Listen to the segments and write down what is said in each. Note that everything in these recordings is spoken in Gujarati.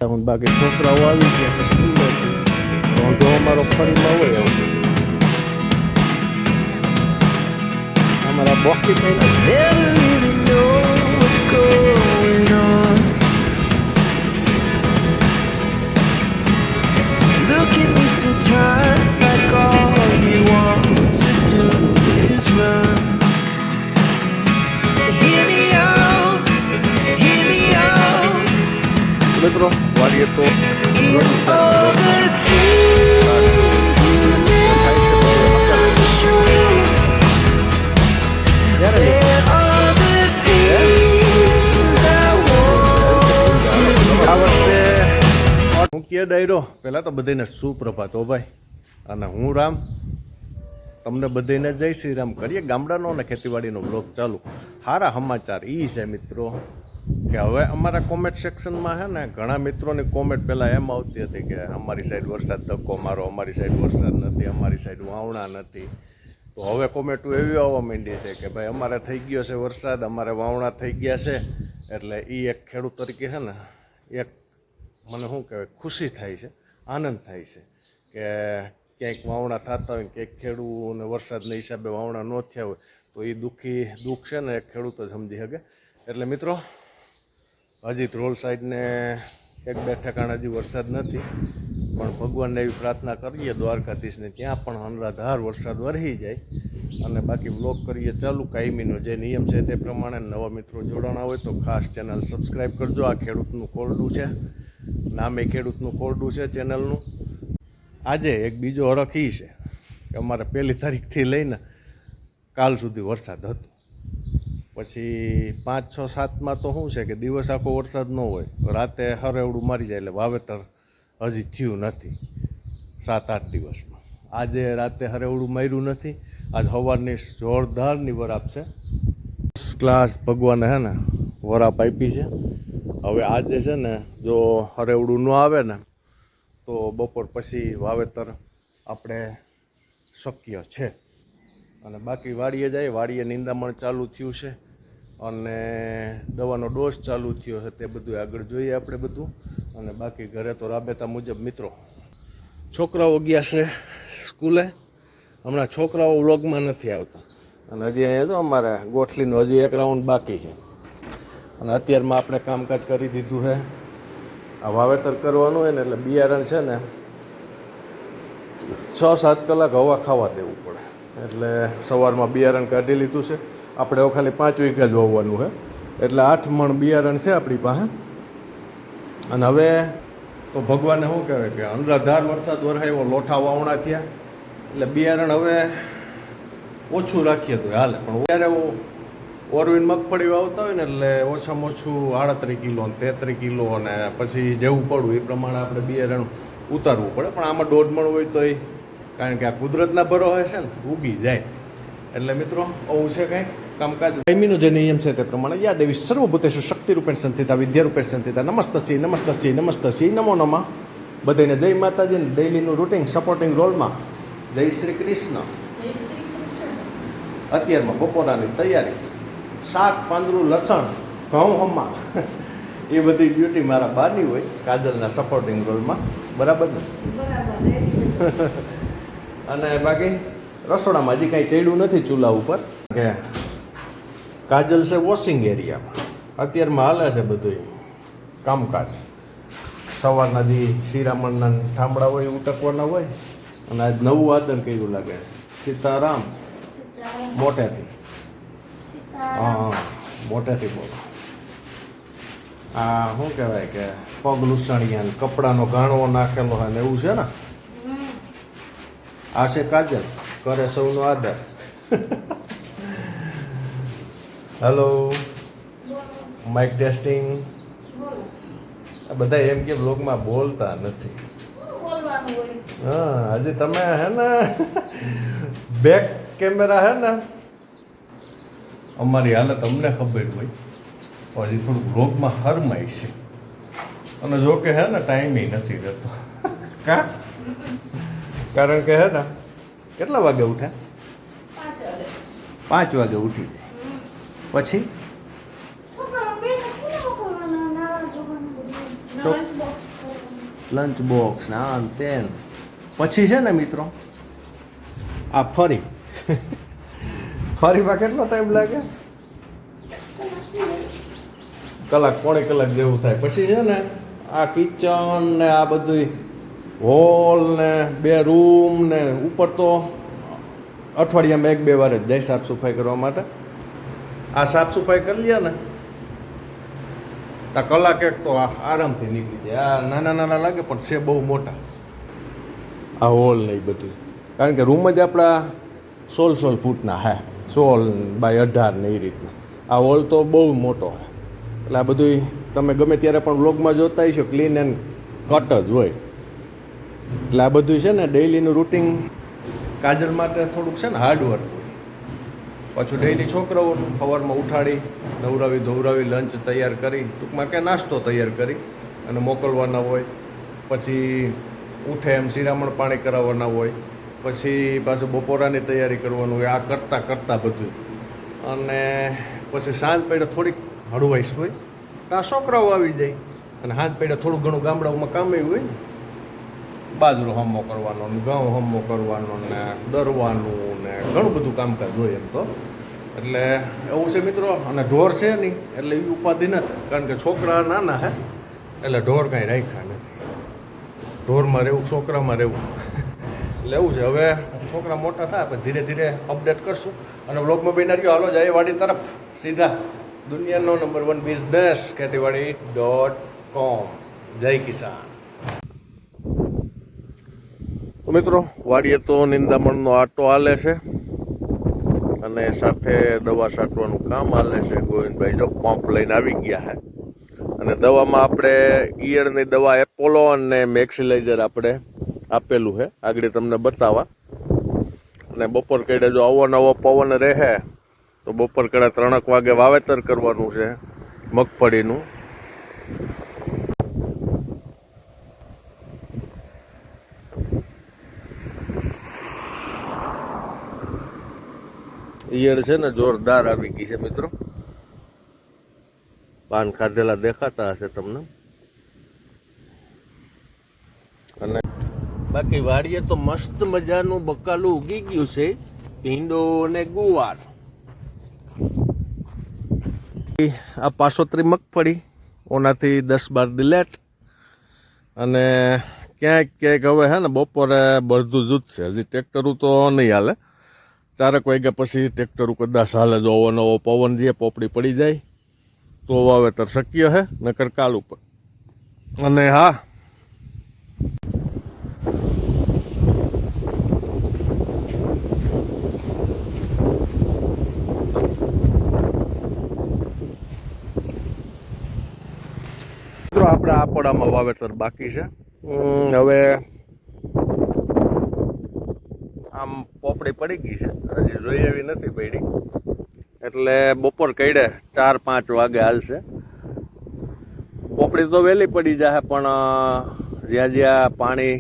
બાકી છોકરાઓ આવી ગયા સ્કૂલેથી તો અમારો ફરીમાં હોય અમારા બોકી મિત્રો વાડીએ તો મુખ્ય ડાયરો પહેલાં તો બધાને સુપ્રભાત હો ભાઈ અને હું રામ તમને બધાને જય શ્રી રામ કરીએ ગામડાનો અને ખેતીવાડીનો બ્લોગ ચાલુ સારા સમાચાર એ છે મિત્રો કે હવે અમારા કોમેન્ટ સેક્શનમાં છે ને ઘણા મિત્રોની કોમેન્ટ પહેલાં એમ આવતી હતી કે અમારી સાઈડ વરસાદ ધક્કો મારો, અમારી સાઈડ વરસાદ નથી, અમારી સાઈડ વાવણા નથી. તો હવે કોમેન્ટો એવી આવવા માંડી છે કે ભાઈ અમારે થઈ ગયો છે વરસાદ, અમારે વાવણા થઈ ગયા છે. એટલે એ એક ખેડૂત તરીકે છે ને એક મને શું કહેવાય ખુશી થાય છે, આનંદ થાય છે કે ક્યાંક વાવણા થતા હોય, ક્યાંક ખેડૂતોને વરસાદના હિસાબે વાવણા ન થયા હોય તો એ દુઃખ છે ને એક ખેડૂત જ સમજી શકે. એટલે મિત્રો હજી ધ્રોલ સાઈડને એક બે ઠેકાણે હજી વરસાદ નથી, પણ ભગવાનને એવી પ્રાર્થના કરીએ દ્વારકાધીશને ત્યાં પણ અનરાધાર વરસાદ વરસી જાય. અને બાકી વ્લોગ કરીએ ચાલુ કાયમીનો જે નિયમ છે તે પ્રમાણે. નવા મિત્રો જોડાણા હોય તો ખાસ ચેનલ સબસ્ક્રાઈબ કરજો. આ ખેડૂતનું કોરડું છે, નામે ખેડૂતનું કોરડું છે ચેનલનું. આજે એક બીજો હરખ એ છે કે અમારે 1 તારીખથી લઈને કાલ સુધી વરસાદ હતો. પછી 5, 6, 7માં તો શું છે કે દિવસ આખો વરસાદ ન હોય, રાતે હરેવડું મારી જાય. એટલે વાવેતર હજી થયું નથી 7-8 દિવસમાં. આજે રાતે હરેવડું માર્યું નથી. આજ સવારની જોરદારની વરાપ છે, ક્લાસ ભગવાને હે ને વરાપ આપી છે. હવે આજે છે ને જો હરેવડું ન આવે ને તો બપોર પછી વાવેતર આપણે શક્ય છે. અને બાકી વાડીએ જાય, વાડીએ નિંદામણ ચાલુ થયું છે અને દવાનો ડોઝ ચાલુ થયો છે. તે બધું આગળ જોઈએ આપણે બધું. અને બાકી ઘરે તો રાબેતા મુજબ મિત્રો છોકરાઓ ગયા છે સ્કૂલે. હમણાં છોકરાઓ વ્લોગમાં નથી આવતા. અને હજી અહીંયા જો અમારે ગોઠલીનું હજી એક રાઉન્ડ બાકી છે. અને અત્યારમાં આપણે કામકાજ કરી દીધું છે. આ વાવેતર કરવાનું હોય ને એટલે બિયારણ છે ને 6-7 કલાક હવા ખાવા દેવું પડે. એટલે સવારમાં બિયારણ કાઢી લીધું છે આપણે. હવે ખાલી 5 વીઘા જ વાવવાનું છે એટલે 8 મણ બિયારણ છે આપણી પાસે. અને હવે તો ભગવાને શું કહેવાય કે અનરાધાર વરસાદ વરસાયો, લોઠા વાવણા થયા. એટલે બિયારણ હવે ઓછું રાખીએ તો હાલે, પણ ત્યારે ઓરવીન મગફળી વાવતા હોય ને એટલે ઓછામાં ઓછું 38 કિલો ને 33 કિલો અને પછી જેવું પડવું એ પ્રમાણે આપણે બિયારણ ઉતારવું પડે. પણ આમાં 1.5 મણ હોય તો કારણ કે આ કુદરતના ભરોસે છે ને ઉગી જાય. એટલે મિત્રો આવું છે કંઈ કામકાજ. કાયમીનો જે નિયમ છે તે પ્રમાણે યા દેવી સર્વભૂતેષુ શક્તિરૂપેણ સંસ્થિતા વિદ્યારૂપેણ સંસ્થિતા નમસ્તસ્ય નમસ્તસ્ય નમસ્તસ્ય નમો નમઃ. બધાને જય માતાજી. ડેઈલીનું રૂટિન સપોર્ટિંગ રોલમાં જય શ્રી કૃષ્ણ. અત્યારમાં બપોરાની તૈયારી, શાક, પાંદરું, લસણ, ઘઉં હમા એ બધી ડ્યુટી મારા બાની હોય કાજલના સપોર્ટિંગ રોલમાં. બરાબર ને? અને બાકી રસોડામાં હજી કાંઈ ચડ્યું નથી ચૂલા ઉપર કે કાજલ છે વોશિંગ એરિયામાં. અત્યારમાં હાલે છે બધું કામકાજ. સવારના જે શિરામણના ઠામડા હોય ઉટકવાના હોય. અને આજ નવું આદન કર્યું લાગે સીતારામ મોટેથી. હા મોટેથી બોલો. આ શું કહેવાય કે પગ લૂસણિયા ને કપડાનો ઘાણો નાખેલો હોય ને એવું છે ને. આ છે કાજલ, કરે સૌનો આદર. Hello, mike testing. બધા એમ કે બ્લોગમાં બોલતા નથી. હા હજી તમે હે ને બેક કેમેરા હે ને અમારી હાલત અમને ખબર હોય, હજી થોડુંક બ્લોગમાં હરમાય છે. અને જો કે હે ને ટાઈમે નથી રહેતો. કા કારણ કે હે ને કેટલા વાગે ઉઠ્યા? 5 વાગે ઉઠી પછી લંચ બોક્સ ને આ ને તેન. પછી છે ને મિત્રો આ ફરીમાં કેટલો ટાઈમ લાગે? કલાક પોણી કલાક જેવું થાય. પછી છે ને આ કિચન ને આ બધું હોલ ને 2 રૂમ ને ઉપર તો અઠવાડિયામાં 1-2 વાર જ જાય સાફ સફાઈ કરવા માટે. આ સાફ સફાઈ કરી લે ને તો કલાક એક તો આરામથી નીકળી જાય. આ નાના નાના લાગે પણ છે બહુ મોટા આ હોલ ને એ બધું, કારણ કે રૂમ જ આપણા 16 ફૂટના હે, 16x18 ને એ રીતના. આ હોલ તો બહુ મોટો હે. એટલે આ બધું તમે ગમે ત્યારે પણ વ્લોગમાં જોતા હશો, ક્લીન એન્ડ કટ જ હોય. એટલે આ બધું છે ને ડેઈલીનું રૂટિન કાજલ માટે થોડુંક છે ને હાર્ડવર્ક હોય. પાછું ડેઈલી છોકરાઓનું સવારમાં ઉઠાડી નવરાવી ધોવરાવી લંચ તૈયાર કરી, ટૂંકમાં કે નાસ્તો તૈયાર કરી અને મોકલવાના હોય. પછી ઉઠે એમ શિરામણ પાણી કરાવવાના હોય. પછી પાછું બપોરાની તૈયારી કરવાનું હોય. આ કરતાં બધું. અને પછી સાંજ પડે થોડીક હળવાઈશ હોય તો આ છોકરાઓ આવી જાય. અને સાંજ પડે થોડું ઘણું ગામડાઓમાં કામ એવું હોય ને, બાજરો હમો કરવાનો ને ઘઉં હમો કરવાનો ને દરવાનું ને ઘણું બધું કામકાજ હોય એમ તો. એટલે એવું છે મિત્રો. અને ઢોર છે નહીં એટલે એવી ઉપાધિ નથી, કારણ કે છોકરા નાના હે એટલે ઢોર કાંઈ રાખ્યા નથી. ઢોરમાં રહેવું, છોકરામાં રહેવું એટલે એવું છે. હવે છોકરા મોટા થાય પછી ધીરે ધીરે અપડેટ કરશું. અને વ્લોગમાં બનાવ્યો હાલો જાય વાડી તરફ સીધા. દુનિયાનો નંબર 1 બિઝનેસ ખેતીવાડી.com. જય કિસાન. તો મિત્રો વાડીએ તો નિંદામણનો આટો હાલે છે અને સાથે દવા છાંટવાનું કામ હાલે છે. ગોવિંદભાઈ જો પંપ લઈને આવી ગયા છે. અને દવામાં આપણે ઈયળની દવા એપોલો અને મેક્સિલાઇઝર આપણે આપેલું છે, આગળ તમને બતાવવા. અને બપોર કડે જો આવો નવો પવન રહે તો બપોર કડે 3 વાગે વાવેતર કરવાનું છે મગફળીનું. ઈયળ છે ને જોરદાર આવી ગઈ છે મિત્રો. પાન ખાધેલા દેખાતા હશે તમને. અને બાકી વાડીએ તો મસ્ત મજાનું બકાલું ઉગી ગયું છે, ભીંડો અને ગુવાર. આ 503 મગફળી ઓનાથી 10-12 દી લેટ. અને ક્યાંક હવે હે ને બપોરે બળદું જૂથશે. હજી ટ્રેક્ટરું તો નહીં હાલે. 4 વાગ્યા પછી ટ્રેક્ટરું કદાચ હાલે. જો નવો પવન જે પોપડી પડી જાય તો વાવેતર શક્ય હે, નકર કાલ ઉપર. અને હા, મિત્રો આપણે આપણામાં વાવેતર બાકી છે. હવે આમ પોપડી પડી ગઈ છે, હજી જોઈ એવી નથી પડી. એટલે બપોર કઈડે 4-5 વાગે હાલશે. પોપડી તો વહેલી પડી જાય, પણ જ્યાં જ્યાં પાણી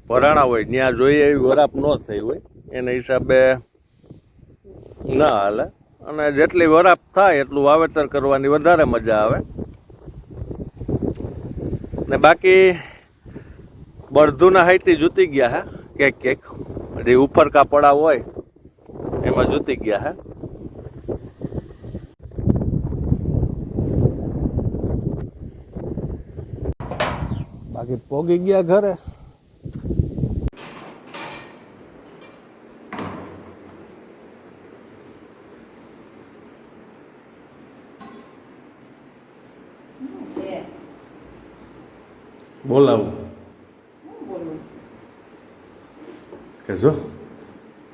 ભરાણા હોય ત્યાં જોઈએ એવી વરાપ ન થઈ હોય એના હિસાબે ના હાલે. અને જેટલી વરાપ થાય એટલું વાવેતર કરવાની વધારે મજા આવે. ને બાકી બળદુના હાઈથી જૂતી ગયા હે કેક જે ઉપર કાપડા હોય એમાં જૂતી ગયા હે. બાકી પોગી ગયા ઘરે. બોલાવું કે જો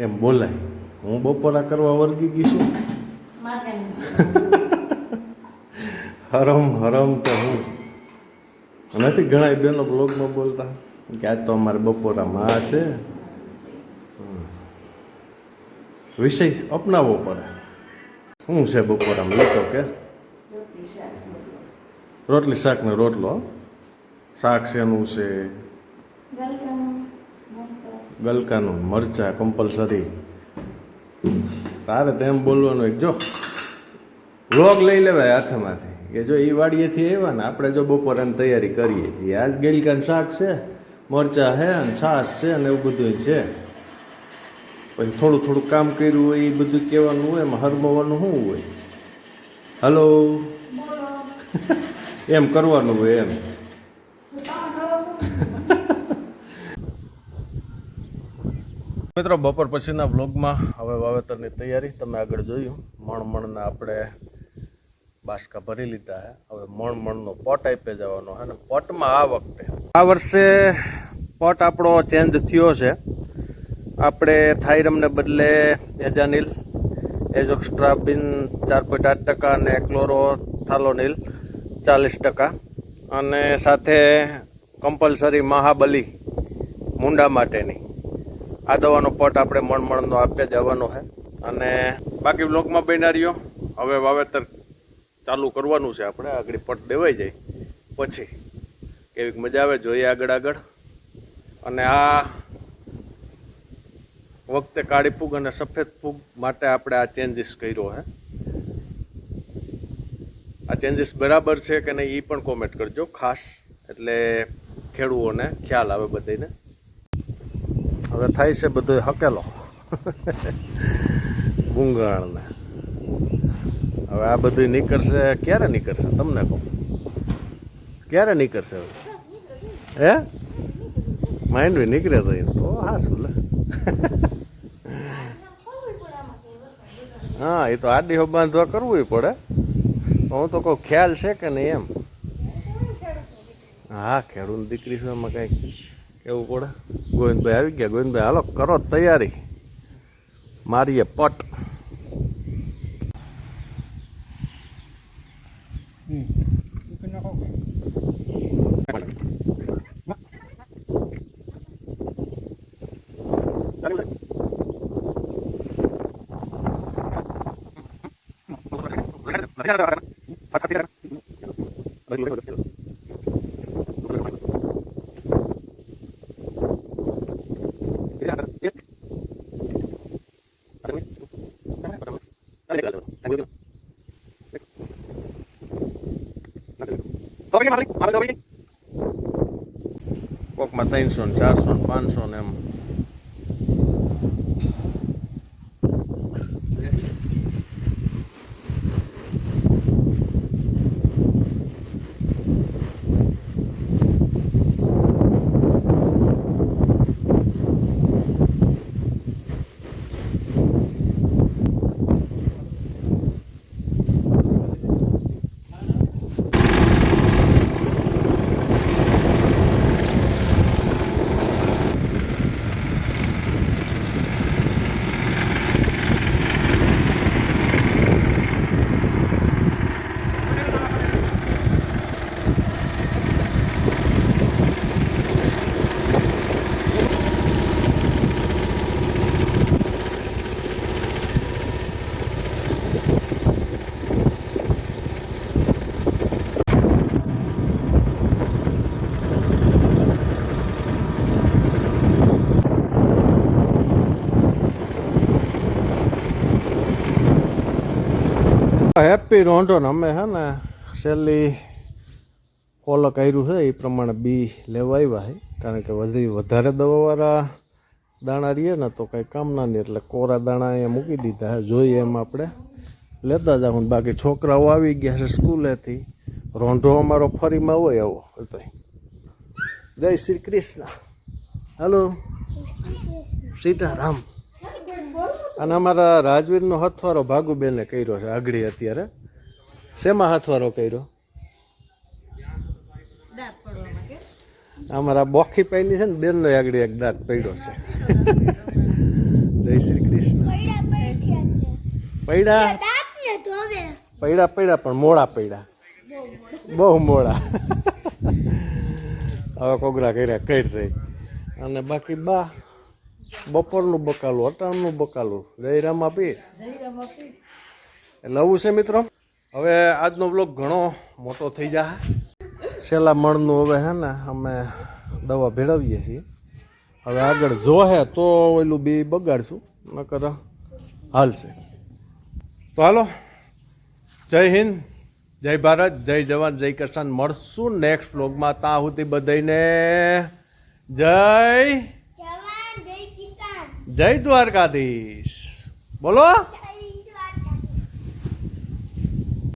એમ બોલાય. હું બપોરા કરવા વર્ગી ગઈ છું. હરમ તો હું નથી. ઘણા બેનો બ્લોગમાં બોલતા કે આજ તો અમારે બપોરામાં છે. વિષય અપનાવવો પડે. શું છે બપોરામાં લોકો કે રોટલી શાક ને રોટલો. શાક શેનું છે? ગલકાનું મરચા કમ્પલસરી. તારે તેમ બોલવાનું. એક જો વ્લોગ લઈ લેવાય હાથમાંથી કે જો એ વાડીએથી આવ્યા ને આપણે જો બપોરાની તૈયારી કરીએ છીએ આજ ગઈલકાનું શાક છે, મરચાં છે અને છાશ છે અને એવું બધું છે. પછી થોડું થોડું કામ કર્યું હોય એ બધું કહેવાનું હોય, એમાં હરમવાનું શું હોય? હલો એમ કરવાનું હોય એમ. મિત્રો બપોર પછીના બ્લોગમાં હવે વાવેતરની તૈયારી તમે આગળ જોયું. મણમણના આપણે બાસકા ભરી લીધા છે. હવે મણમણનો પોટ આપી જવાનો છે ને પોટમાં આ વર્ષે પોટ આપણો ચેન્જ થયો છે. આપણે થાઇરમને બદલે એજાનિલ, એઝોક્સ્ટ્રાબિન 4.8% અને ક્લોરોથાલોનિલ 40% અને સાથે કમ્પલસરી મહાબલી મુંડા માટેની આ દવાનો પોટ આપણે મણમણનો આપી જવાનો છે. અને બાકી બ્લોકમાં બન્યા રહ્યો. હવે વાવેતર ચાલુ કરવાનું છે આપણે. આગળ પોટ દેવાઈ જાય પછી કેવી મજા આવે જોઈએ આગળ. અને આ વખતે કાળી ફૂગ અને સફેદ ફૂગ માટે આપણે આ ચેન્જીસ કર્યો છે. આ ચેન્જીસ બરાબર છે કે નહીં એ પણ કોમેન્ટ કરજો ખાસ, એટલે ખેડૂતોને ખ્યાલ આવે બધાને. હવે થાય છે બધો હકેલો ગુંગળને. હવે આ બધું નીકળશે ક્યારે નીકળશે તમને કહું? ક્યારે નીકળશે હવે? હે માંડવી નીકળે તો હા શું લે હા એ તો આડીઓ બાંધવા કરવું પડે. હું તો કહું ખ્યાલ છે કે નહીં એમ. હા ખેડૂત દીકરી છે એમાં કંઈક કેવું પડે. ગોવિંદભાઈ આવી ગયા. ગોવિંદભાઈ હાલો કરો તૈયારી, મારીએ પટ. કોકમાં 300 ને 400 ને 500 ને એમ. હેપી રોંઢો ને અમે હે ને છેલ્લી ફોલો કર્યું છે એ પ્રમાણે બી લેવા આવ્યા છે. કારણ કે વધારે દવાવાળા દાણા રહીએ ને તો કંઈ કામના નહીં, એટલે કોરા દાણા અહીંયા મૂકી દીધા છે. જોઈએ એમ આપણે લેતા જાઉં. બાકી છોકરાઓ આવી ગયા છે સ્કૂલેથી. રોંઢો અમારો ફરીમાં હોય આવો. જય શ્રી કૃષ્ણ. હલો સીતારામ. અને અમારા રાજવીરનો હથવારો ભાગુબેને કર્યો છે આગળ અત્યારે. શેમાં હથવારો કર્યો? અમારા બોખી પાઈની છે ને બેનનો આગળ એક દાંત પડ્યો છે. જય શ્રી કૃષ્ણ. પૈડા પણ મોડા પૈડા, બહુ મોડા. હવે કોગરા કર્યા કઈ રહી. અને બાકી બા બપોરનું બકાલું, અટાણનું બકાલું, જય રામા પીર. એટલે આવું છે મિત્રો. હવે આજનો બ્લોગ ઘણો મોટો થઈ જાય. છેલ્લા મણનું હવે હે ને અમે દવા ભેળવીએ છીએ. હવે આગળ જોહે તો ઓલું બી બગાડશું, નકર હાલશે. તો હાલો, જય હિન્દ, જય ભારત, જય જવાન, જય કિસાન. મળશું નેક્સ્ટ વ્લોગમાં. ત્યાં સુધી બધાને જય જવાન જય કિસાન. જય દ્વારકાધીશ. બોલો.